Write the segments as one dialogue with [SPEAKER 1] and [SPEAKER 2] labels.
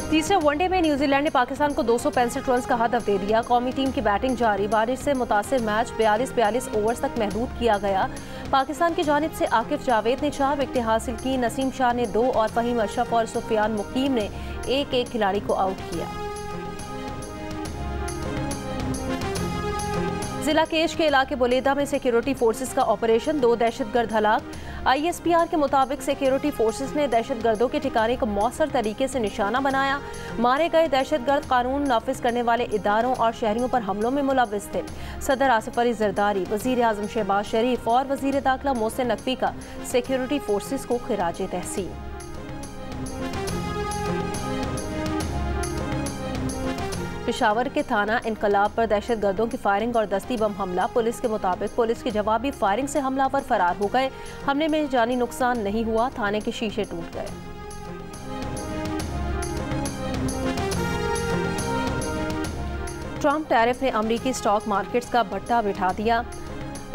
[SPEAKER 1] तीसरे वनडे में न्यूजीलैंड ने पाकिस्तान को 265 रन का हदफ दे दिया। कौमी टीम की बैटिंग जारी, बारिश से मुतासिर मैच 42 ओवर्स तक महदूद किया गया। पाकिस्तान की जानिब से आकिफ जावेद ने 4 विकेटें हासिल की, नसीम शाह ने 2 और फहीम अशरफ और सुफियान मुकीम ने एक खिलाड़ी को आउट किया। जिला केश के इलाके बुलेदा में सिक्योरिटी फोर्सेस का ऑपरेशन, 2 दहशतगर्द हलाक। ISPR के मुताबिक सिक्योरिटी फोर्सेस ने दहशतगर्दों के ठिकाने को मौसर तरीके से निशाना बनाया। मारे गए दहशतगर्द कानून नाफिज करने वाले इदारों और शहरियों पर हमलों में मुलव्विस थे। सदर आसिफ अली जरदारी, वजीर आजम शहबाज शरीफ और वजीर दाखिला मोहसिन नकवी का सिक्योरिटी फोर्सेस को खिराज तहसीन। पेशावर के थाना इनकलाब पर दहशतगर्दों की फायरिंग और दस्ती बम हमला। पुलिस के मुताबिक पुलिस की जवाबी फायरिंग से हमलावर फरार हो गए। हमले में जानी नुकसान नहीं हुआ, थाने के शीशे टूट गए। ट्रंप टैरिफ ने अमरीकी स्टॉक मार्केट्स का भट्टा बिठा दिया।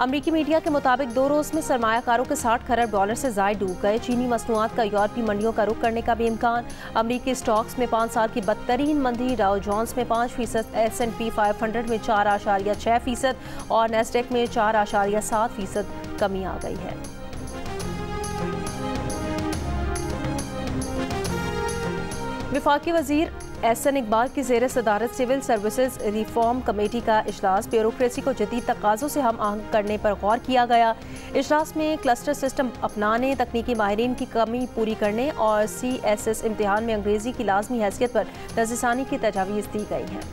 [SPEAKER 1] अमरीकी मीडिया के मुताबिक 2 रोज में सरमायाकारों के $60 खरब से ज़ायद डूब गए। चीनी मसनूआत का यूरोपीय मंडियों का रुख करने का भी इम्कान। अमरीकी स्टॉक्स में 5 साल की बदतरीन मंदी, डाउ जोन्स में 5%, S&P 500 में 4.6% और नेस्डेक में 4.7% कमी आ गई है। वफाकी वजीर एहसन इकबाल की ज़ेर सदारत सिविल सर्विसेज रिफॉर्म कमेटी का इजलास, ब्यूरोक्रेसी को जदीद तकाज़ों से हम आहंग करने पर गौर किया गया। इजलास में क्लस्टर सिस्टम अपनाने, तकनीकी माहिरीन की कमी पूरी करने और CSS इम्तिहान में अंग्रेज़ी की लाजमी हैसियत पर नज़रसानी की तजावीज़ दी गई हैं।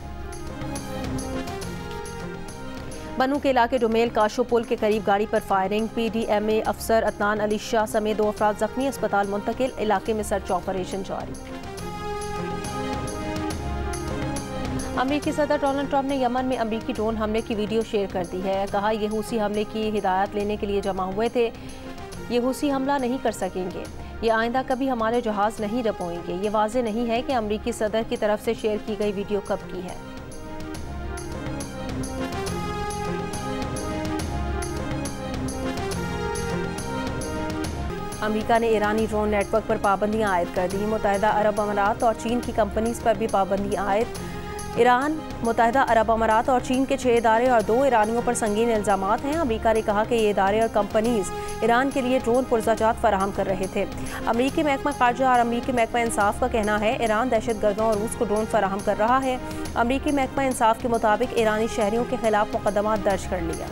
[SPEAKER 1] बनू के इलाके डुमेल काशो पुल के करीब गाड़ी पर फायरिंग, PDMA अफसर अदनान अली शाह समेत 2 अफराद जख्मी, अस्पताल मुंतकिल। इलाके में सर्च ऑपरेशन जारी। अमेरिकी सदर डोनाल्ड ट्रंप ने यमन में अमेरिकी ड्रोन हमले की वीडियो शेयर कर दी है। कहा, ये हूसी हमले की हिदायत लेने के लिए जमा हुए थे। ये हूसी हमला नहीं कर सकेंगे। ये आइंदा कभी हमारे जहाज नहीं डबोएंगे। ये वाज़ेह नहीं है कि अमेरिकी सदर की तरफ से शेयर की गई वीडियो कब की है। अमेरिका ने ईरानी ड्रोन नेटवर्क पर पाबंदियां आयद कर दी। मुत्तहिदा अरब अमारात और चीन की कंपनीज पर भी पाबंदियां आयद। ईरान, मुत्तहिदा अरब अमारात और चीन के 6 इदारे और 2 ईरानियों पर संगीन इल्ज़ामात हैं। अमेरिका ने कहा कि ये इदारे और कंपनीज ईरान के लिए ड्रोन पुरज़ाजात फराहम कर रहे थे। अमेरिकी महकमा खारजा और अमेरिकी महकमा इंसाफ का कहना है ईरान दहशतगर्दों और रूस को ड्रोन फराहम कर रहा है। अमेरिकी महकमा इंसाफ के मुताबिक ईरानी शहरियों के खिलाफ मुकदमा दर्ज कर लिया।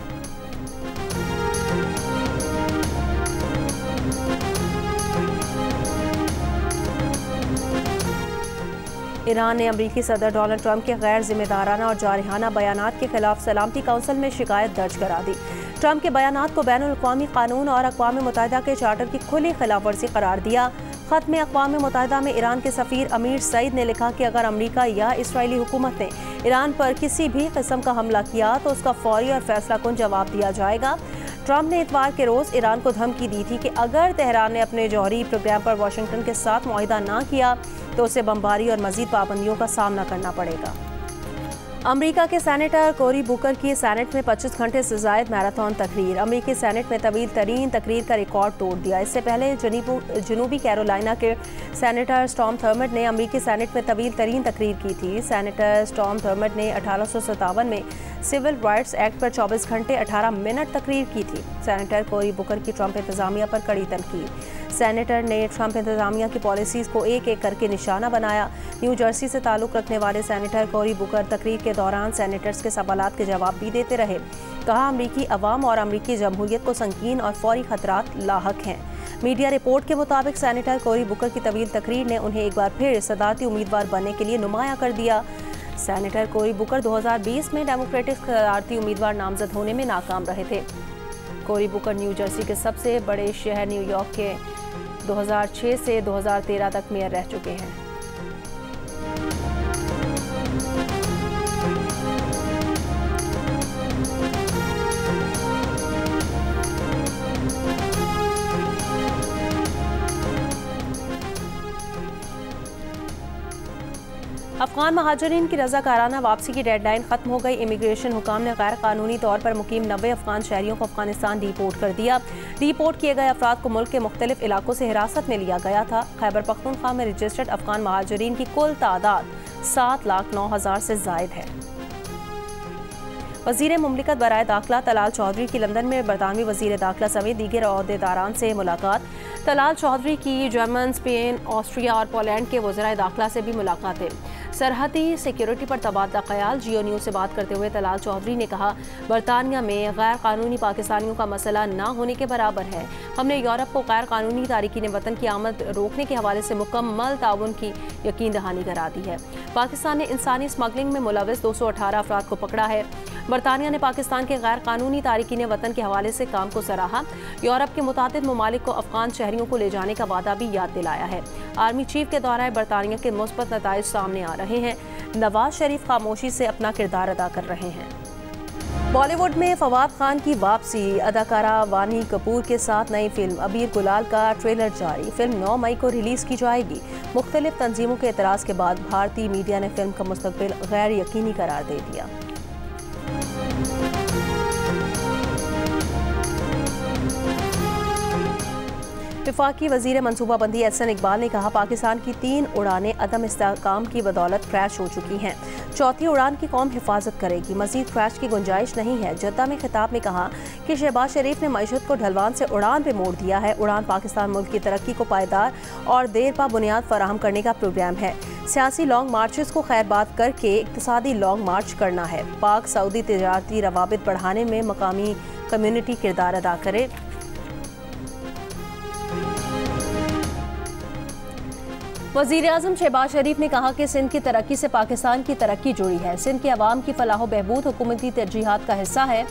[SPEAKER 1] ईरान ने अमेरिकी सदर डोनाल्ड ट्रंप के गैर जिम्मेदाराना और जारहाना बयानात के खिलाफ सलामती काउंसिल में शिकायत दर्ज करा दी। ट्रंप के बयानात को बैनुल अक़वामी कानून और अक़वाम मुत्तहिदा के चार्टर की खुली खिलाफ वर्जी करार दिया। ख़त में अक़वाम मुत्तहिदा में ईरान के सफ़ीर अमीर सईद ने लिखा कि अगर अमेरिका या इसराइली हुकूमत ने ईरान पर किसी भी किस्म का हमला किया तो उसका फौरी और फैसला कुन जवाब दिया जाएगा। ट्रंप ने इतवार के रोज़ ईरान को धमकी दी थी कि अगर तेहरान ने अपने जौहरी प्रोग्राम पर वाशिंगटन के साथ मुआहिदा ना किया तो उसे बमबारी और मज़ीद पाबंदियों का सामना करना पड़ेगा। अमेरिका के सेनेटर कोरी बुकर की सेनेट में 25 घंटे से ज़ायद मैराथन तकरीर। अमेरिकी सेनेट में तवील तरीन तकरीर का रिकॉर्ड तोड़ दिया। इससे पहले जनूबी कैरोलिना के सेनेटर स्टॉर्म थर्मट ने अमेरिकी सेनेट में तवील तरीन तकरीर की थी। सेनेटर स्टॉर्म थर्मट ने 1857 में सिविल राइट्स एक्ट पर 24 घंटे 18 मिनट तकरीर की थी। सेनेटर कोरी बुकर की ट्रंप इंतजामिया पर कड़ी तनकीद। सेनेटर ने ट्रंप इंतजामिया की पॉलिसीज़ को एक एक करके निशाना बनाया। न्यू जर्सी से ताल्लुक़ रखने वाले सेनेटर कोरी बुकर तकरीर के दौरान सेनेटर्स के सवालात के जवाब भी देते रहे। कहा, अमरीकी अवाम और अमरीकी जमहूरियत को संगीन और फौरी खतरात लाहक हैं। मीडिया रिपोर्ट के मुताबिक सेनेटर कोरी बुकर की तवील तकरीर ने उन्हें एक बार फिर सदारती उम्मीदवार बनने के लिए नुमाया कर दिया। सेनेटर कोरी बुकर 2020 में डेमोक्रेटिक सदारती उम्मीदवार नामजद होने में नाकाम रहे थे। कोरी बुकर न्यू जर्सी के सबसे बड़े शहर न्यूयॉर्क के 2006 से 2013 तक मेयर रह चुके हैं। अफगान महाजरीन की रज़ाकाराना वापसी की डेडलाइन खत्म हो गई। इमिग्रेशन हुकाम ने गैर कानूनी तौर पर मुकीम 90 अफगान शहरियों को अफगानिस्तान डिपोर्ट कर दिया। डिपोर्ट किए गए अफराद को मुल्क के मुख्तलिफ इलाकों से हिरासत में लिया गया था। खैबर पख्तूनख्वा में रजिस्टर्ड अफगान महाजरीन की कुल तादाद 7,09,000 से जायद है। वज़ीर मुमलिकत बराए दाखिला तलाल चौधरी की लंदन में बरतानवी वज़ीर दाखिला समेत दीगर ओहदेदारान से मुलाकात। तलाल चौधरी की जर्मन, स्पेन, ऑस्ट्रिया और पोलैंड के वज़राए दाखिला से भी मुलाकातें। सरहदी सिक्योरिटी पर तबादला ख्याल। जियो न्यूज़ से बात करते हुए तलाल चौधरी ने कहा, बरतानिया में गैर कानूनी पाकिस्तानियों का मसला ना होने के बराबर है। हमने यूरोप को गैर कानूनी तारिकीन वतन की आमद रोकने के हवाले से मुकम्मल ताउन की यकीन दहानी करा दी है। पाकिस्तान ने इंसानी स्मगलिंग में मुलविस 218 अफराद को पकड़ा है। बरतानिया ने पाकिस्तान के गैर कानूनी तारिकीन वतन के हवाले से काम को सराहा। यूरोप के मुतादिद ममालिक को अफगान शहरियों को ले जाने का वादा भी याद दिलाया है। आर्मी चीफ के दौरान बरतानिया के मुस्बत नताइज सामने आ रहे हैं। नवाज शरीफ खामोशी से अपना किरदार अदा कर रहे हैं। बॉलीवुड में फवाद खान की वापसी। अदाकारा वानी कपूर के साथ नई फिल्म अबीर गुलाल का ट्रेलर जारी। फिल्म 9 मई को रिलीज की जाएगी। मुख्तलिफ तंजीमों के एतराज़ के बाद भारतीय मीडिया ने फिल्म का मुस्तकबिल गैर यकीनी करार दे दिया। वफाकी वज़ीर मनसूबाबंदी एहसन इकबाल ने कहा, पाकिस्तान की 3 उड़ानें अदम इस्तेहकाम की बदौलत क्रैश हो चुकी हैं। चौथी उड़ान की कौम हिफाजत करेगी। मज़ीद क्रैश की गुंजाइश नहीं है। जद्दा में खिताब में कहा कि शहबाज शरीफ ने मईशत को ढलवान से उड़ान पे मोड़ दिया है। उड़ान पाकिस्तान मुल्क की तरक्की को पायदार और देर पा बुनियाद फराहम करने का प्रोग्राम है। सियासी लॉन्ग मार्चेस को खैरबाद करके इक्तिसादी लॉन्ग मार्च करना है। पाक सऊदी तिजारती रवाबित बढ़ाने में मकामी कम्यूनिटी किरदार अदा करे। वज़ीर-ए-आज़म शहबाज शरीफ ने कहा कि सिंध की तरक्की से पाकिस्तान की तरक्की जुड़ी है। सिंध के अवाम की फलाह बहबूद हुकूमती तरजीहात का हिस्सा है।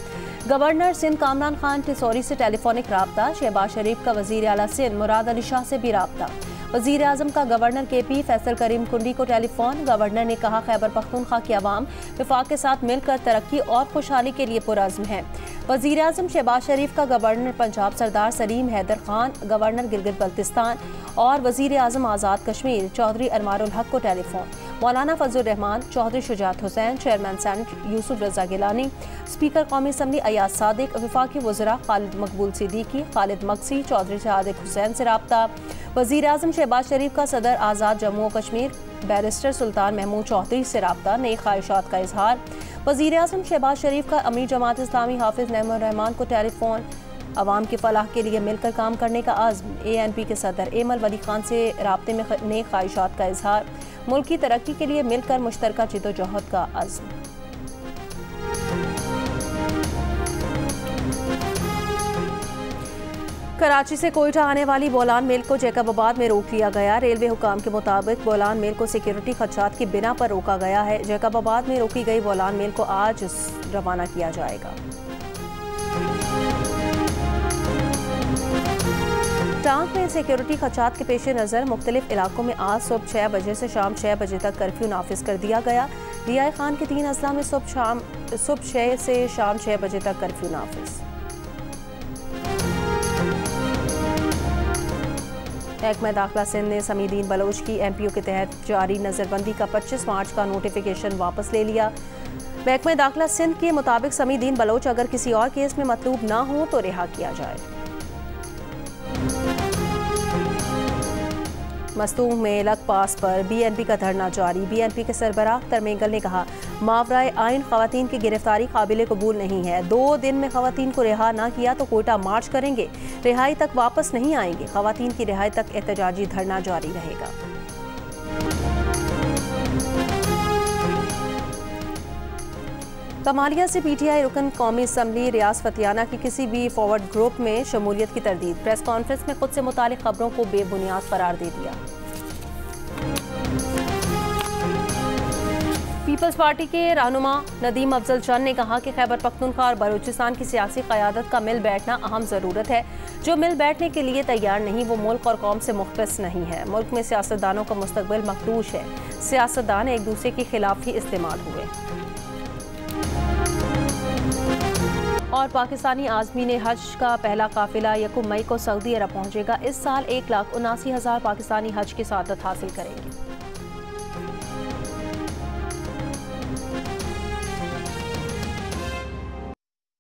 [SPEAKER 1] गवर्नर सिंध कामरान खान टिसौरी से टेलीफोनिक राब्ता। शहबाज शरीफ का वज़ीर आला सिंध मुराद अली शाह से भी राब्ता। वज़ीर आज़म का गवर्नर KP फैसल करीम कुंडी को टेलीफोन। गवर्नर ने कहा, खैबर पख्तूनख्वा की अवाम वफाक के साथ मिलकर तरक्की और खुशहाली के लिए पुरअज़्म है। वज़ीर आज़म शहबाज शरीफ का गवर्नर पंजाब सरदार सलीम हैदर खान, गवर्नर गिलगित बल्तिस्तान और वज़ीर आज़म आज़ाद कश्मीर चौधरी अरमानुल हक को टेलीफोन। मौलाना फजल रहमान, चौधरी शुजात हुसैन, चेयरमैन सेनेट यूसुफ रजा गिलानी, स्पीकर कौमी असम्बली अयाज सादिक, वफाकी वज़रा खालिद मकबूल सिद्दीकी, खालिद मक्सी, चौधरी सादिक हुसैन से राब्ता। वज़ीर आज़म शहबाज शरीफ का सदर आज़ाद जम्मू और कश्मीर बैरिस्टर सुल्तान महमूद चौधरी से राब्ता। नई ख्वाहिशात का इजहार। वज़ीर आज़म शहबाज शरीफ का अमीर जमात इस्लामी हाफिज़ नईमुर रहमान को टेलीफोन। अवाम की फलाह के लिए मिलकर काम करने का आज़्म। ANP के सदर एमल वली खान से राब्ते में नई ख्वाहिशात का इजहार। मुल्क की तरक्की के लिए मिलकर मुश्तरका जिद्दोजहद का आज़्म। कराची से कोयटा आने वाली बोलान मेल को जैकबाबाद में रोक लिया गया। रेलवे हुकाम के मुताबिक बोलान मेल को सिक्योरिटी खदशात की बिना पर रोका गया है। जैकबाबाद में रोकी गई बोलान मेल को आज रवाना किया जाएगा। टांग में सिक्योरिटी खदशात के पेश नज़र मुख्तलिफ इलाकों में आज सुबह 6 बजे से शाम 6 बजे तक कर्फ्यू नाफिज कर दिया गया। DI खान के 3 अजला में सुबह 6 से शाम 6 बजे तक कर्फ्यू नाफिज। महकमा दाखिला सिंध ने समीदीन बलोच की MPO के तहत जारी नज़रबंदी का 25 मार्च का नोटिफिकेशन वापस ले लिया। महकमा दाखिला सिंध के मुताबिक समीदीन बलोच अगर किसी और केस में मतलूब ना हो तो रिहा किया जाए। मस्तूम में लग पास पर BNP का धरना जारी। BNP के सरबराह तरमेंगल ने कहा, मावराए आइन खवातीन की गिरफ्तारी काबिल कबूल नहीं है। 2 दिन में खवातीन को रिहा ना किया तो कोयटा मार्च करेंगे। रिहाई तक वापस नहीं आएंगे। खवातीन की रिहाई तक एहतजाजी धरना जारी रहेगा। कमालिया से PTI रुकन कौमी असम्बली रियाज फतियाना की किसी भी फॉरवर्ड ग्रुप में शमूलियत की तरदीद। प्रेस कॉन्फ्रेंस में खुद से मुतालिक खबरों को बेबुनियाद करार दे दिया। पीपल्स पार्टी के रहनुमा नदीम अफजल चंद ने कहा कि खैबर पख्तूनख्वा और बलूचिस्तान की सियासी क़यादत का मिल बैठना अहम ज़रूरत है। जो मिल बैठने के लिए तैयार नहीं वो मुल्क और कौम से मुख्तस नहीं है। मुल्क में सियासतदानों का मुस्तकबिल मखदूश है। सियासतदान एक दूसरे के खिलाफ ही इस्तेमाल हुए। और पाकिस्तानी आज़मीन हज का पहला काफिला 1 मई को सऊदी अरब पहुंचेगा। इस साल 1,79,000 पाकिस्तानी हज की सआदत हासिल करेंगे।